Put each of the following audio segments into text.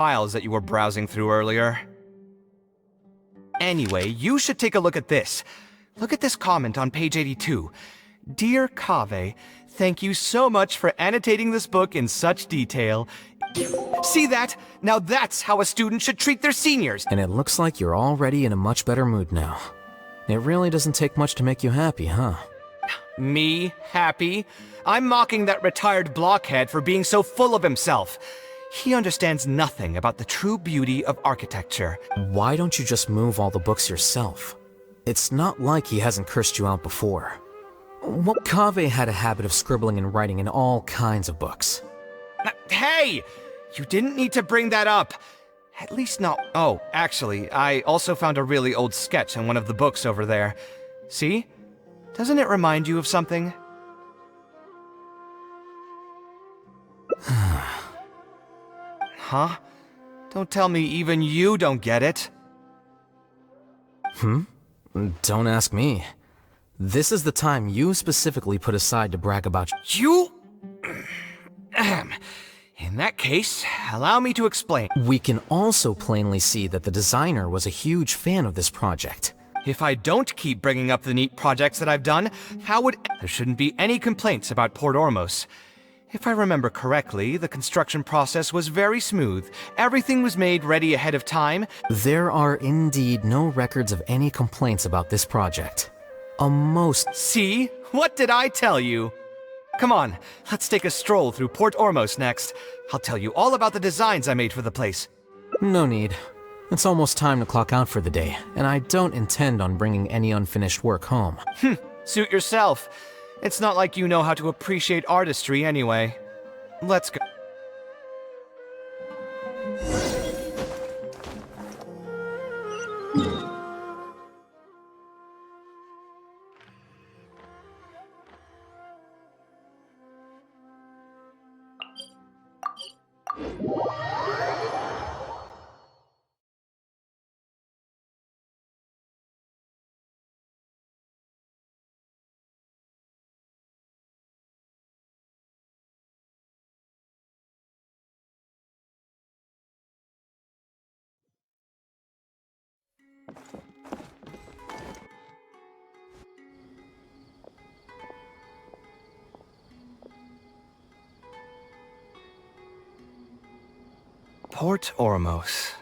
files that you were browsing through earlier. Anyway, you should take a look at this. Look at this comment on page 82. Dear Kaveh, thank you so much for annotating this book in such detail. See that? Now that's how a student should treat their seniors! And it looks like you're already in a much better mood now. It really doesn't take much to make you happy, huh? Me? Happy? I'm mocking that retired blockhead for being so full of himself. He understands nothing about the true beauty of architecture. Why don't you just move all the books yourself? It's not like he hasn't cursed you out before. Well, Kaveh had a habit of scribbling and writing in all kinds of books. Hey! You didn't need to bring that up. At least not— Oh, actually, I also found a really old sketch in one of the books over there. See? Doesn't it remind you of something? Huh? Don't tell me even you don't get it. Don't ask me. This is the time you specifically put aside to brag about You? In that case, allow me to explain. We can also plainly see that the designer was a huge fan of this project. If I don't keep bringing up the neat projects that I've done, how would— There shouldn't be any complaints about Port Ormos. If I remember correctly, the construction process was very smooth. Everything was made ready ahead of time. There are indeed no records of any complaints about this project. See? What did I tell you? Come on, let's take a stroll through Port Ormos next. I'll tell you all about the designs I made for the place. No need. It's almost time to clock out for the day, and I don't intend on bringing any unfinished work home. Suit yourself. It's not like you know how to appreciate artistry anyway. Let's go. Port Ormos.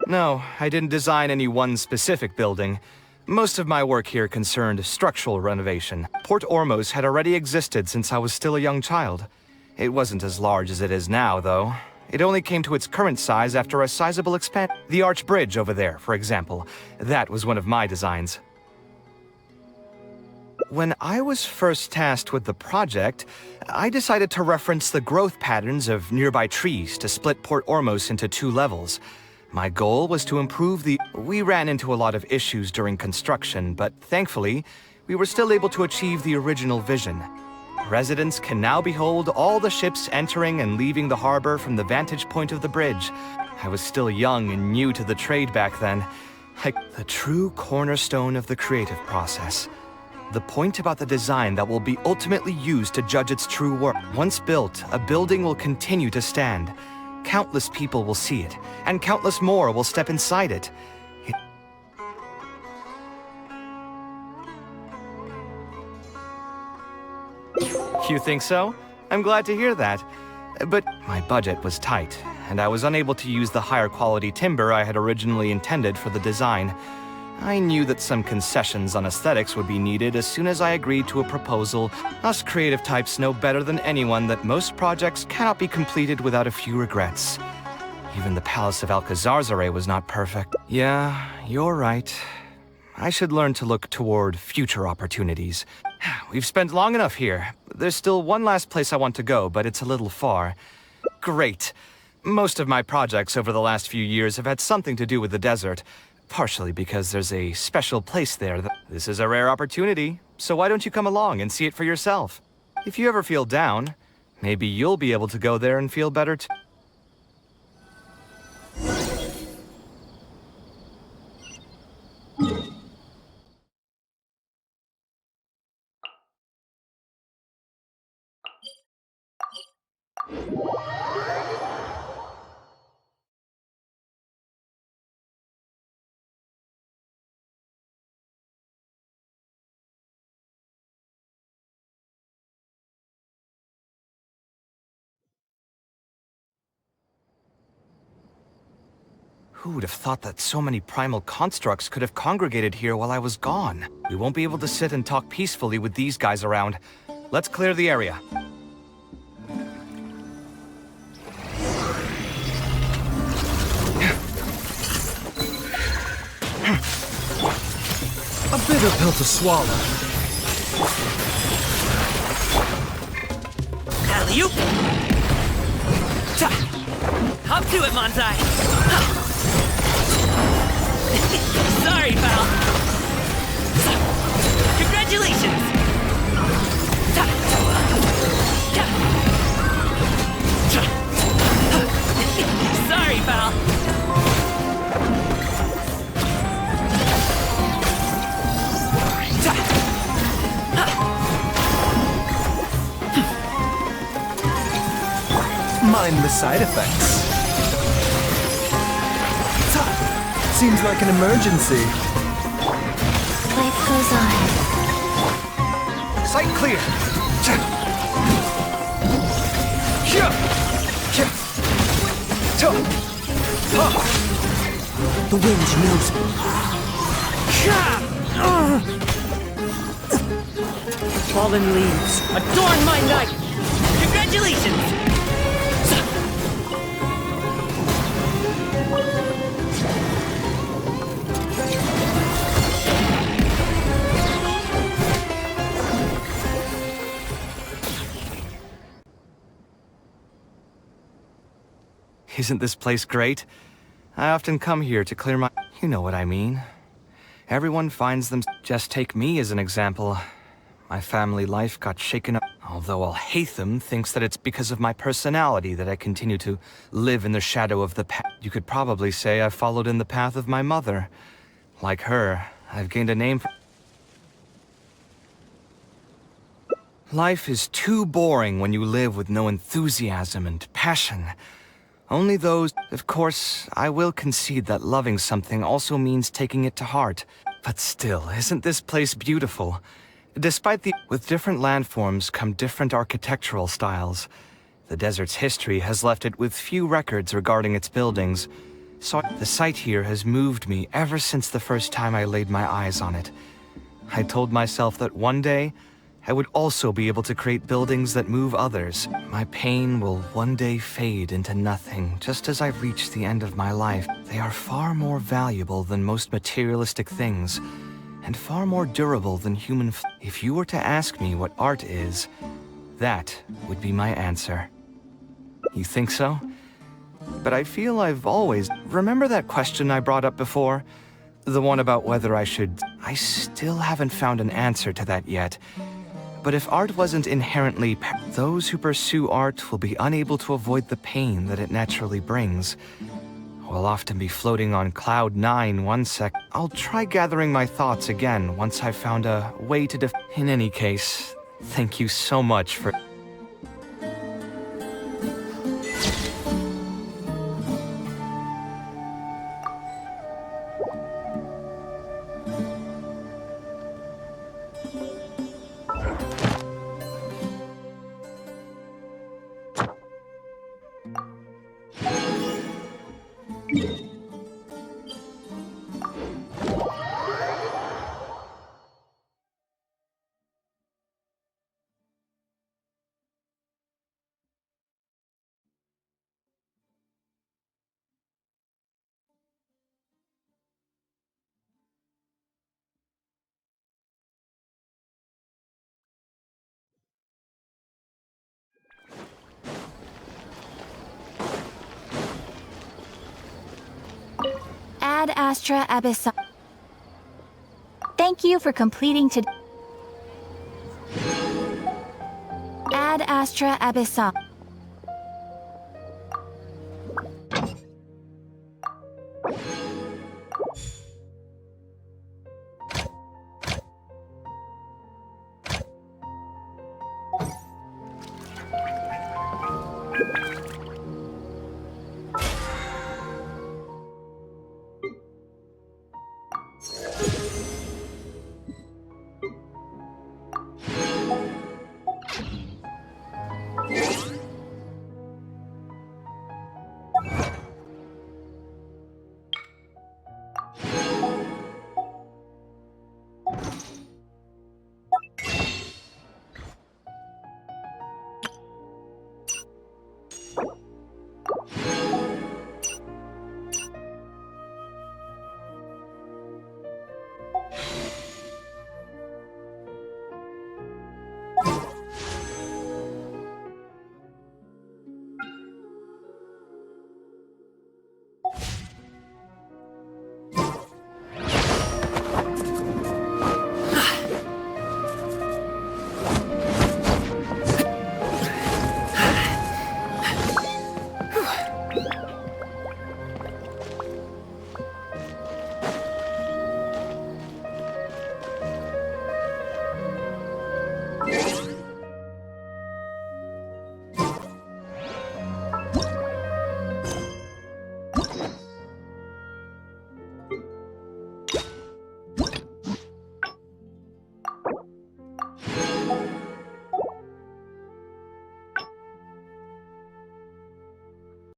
No, I didn't design any one specific building. Most of my work here concerned structural renovation. Port Ormos had already existed since I was still a young child. It wasn't as large as it is now, though. It only came to its current size after a sizable expansion. The arch bridge over there, for example. That was one of my designs. When I was first tasked with the project, I decided to reference the growth patterns of nearby trees to split Port Ormos into 2 levels. My goal was to improve the— We ran into a lot of issues during construction, but thankfully, we were still able to achieve the original vision. Residents can now behold all the ships entering and leaving the harbor from the vantage point of the bridge. I was still young and new to the trade back then. Like the true cornerstone of the creative process. The point about the design that will be ultimately used to judge its true worth. Once built, a building will continue to stand. Countless people will see it, and countless more will step inside it. You think so? I'm glad to hear that. But my budget was tight, and I was unable to use the higher quality timber I had originally intended for the design. I knew that some concessions on aesthetics would be needed as soon as I agreed to a proposal. Us creative types know better than anyone that most projects cannot be completed without a few regrets. Even the Palace of Alcazarzaray was not perfect. Yeah, you're right. I should learn to look toward future opportunities. We've spent long enough here. There's still one last place I want to go, but it's a little far. Great. Most of my projects over the last few years have had something to do with the desert. Partially because there's a special place there. This is a rare opportunity, so why don't you come along and see it for yourself? If you ever feel down, maybe you'll be able to go there and feel better too. Who would have thought that so many primal constructs could have congregated here while I was gone? We won't be able to sit and talk peacefully with these guys around. Let's clear the area. A bitter pill to swallow. Alley-oop! Hop to it, Mantai! Sorry, pal! Congratulations! Sorry, pal! Mind the side effects. Seems like an emergency. Life goes on. Site clear! The wind knows me. Fallen leaves, adorn my night! Congratulations! Isn't this place great? I often come here to clear my... You know what I mean. Everyone finds them... Just take me as an example. My family life got shaken up. Although Alhaitham thinks that it's because of my personality that I continue to live in the shadow of the past. You could probably say I followed in the path of my mother. Like her, I've gained a name for... Life is too boring when you live with no enthusiasm and passion. Only those... Of course, I will concede that loving something also means taking it to heart. But still, isn't this place beautiful? Despite the... With different landforms come different architectural styles. The desert's history has left it with few records regarding its buildings. So the site here has moved me ever since the first time I laid my eyes on it. I told myself that one day, I would also be able to create buildings that move others. My pain will one day fade into nothing, just as I reach the end of my life. They are far more valuable than most materialistic things, and far more durable than human If you were to ask me what art is, that would be my answer. You think so? But I feel I've always... Remember that question I brought up before? The one about whether I should... I still haven't found an answer to that yet. But if art wasn't inherently... Those who pursue art will be unable to avoid the pain that it naturally brings. We'll often be floating on cloud 9 one sec. I'll try gathering my thoughts again once I've found a way to In any case, thank you so much for... Ad Astra Abyssal. Thank you for completing to Ad Astra Abyssal.